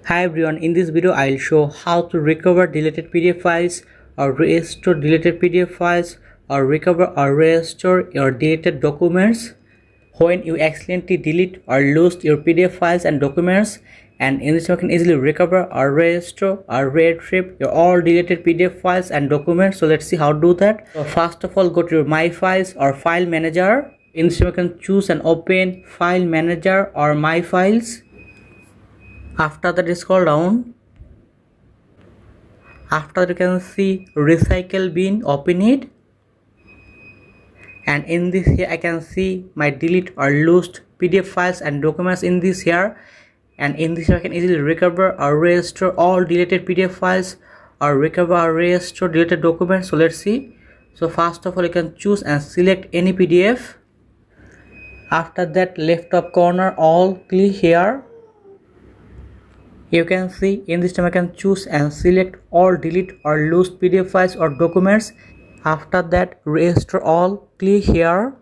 Hi everyone, in this video I'll show how to recover deleted PDF files or restore deleted PDF files or recover or restore your deleted documents when you accidentally delete or lose your PDF files and documents. And in this way you can easily recover or restore or retrieve your all deleted PDF files and documents. So let's see how to do that. So first of all, go to your My Files or File Manager. In this way you can choose and open File Manager or My Files. After that, scroll down. After that, you can see recycle bin, open it. And in this here I can see my delete or lost PDF files and documents in this here. And in this here I can easily recover or restore all deleted PDF files or recover or restore deleted documents. So let's see. So first of all, you can choose and select any PDF. After that, left top corner all, click here. You can see in this time I can choose and select all delete or lose PDF files or documents. After that, restore all, click here.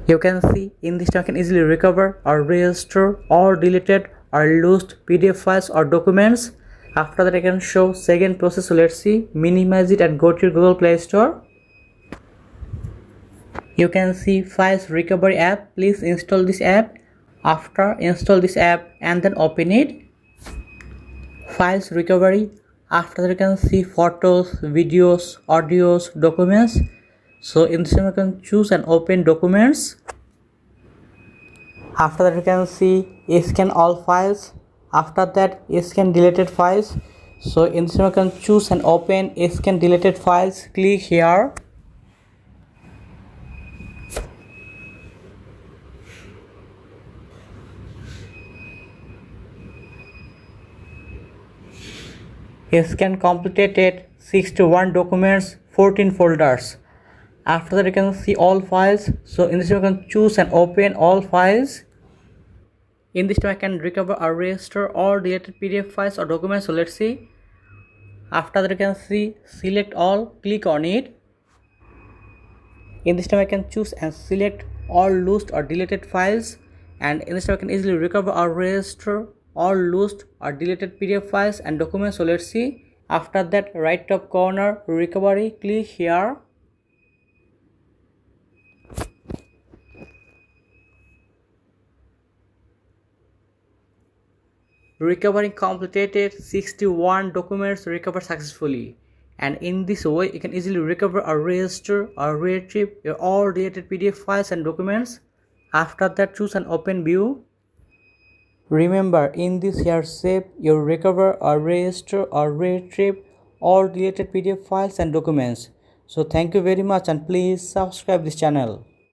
You can see in this time I can easily recover or restore all deleted or lost PDF files or documents. After that, I can show second process. So let's see. Minimize it and go to your Google Play Store. You can see Files Recovery app. Please install this app. After install this app and then open it. Files recovery. After that you can see photos, videos, audios, documents. So in this one you can choose and open documents. After that you can see scan all files. After that scan deleted files. So in this one you can choose and open scan deleted files. Click here. Scan completed 61 documents, 14 folders. After that you can see all files. So in this way you can choose and open all files. In this way I can recover or restore all deleted PDF files or documents. So let's see. After that you can see select all, click on it. In this time I can choose and select all lost or deleted files, and in this time I can easily recover or restore all lost or deleted PDF files and documents. So let's see. After that, right top corner recovery, click here. Recovery completed, 61 documents recovered successfully. And in this way you can easily recover or restore or retrieve your all deleted PDF files and documents. After that, choose and open view. Remember, in this here step you recover or restore or retrieve all deleted PDF files and documents. So thank you very much and please subscribe this channel.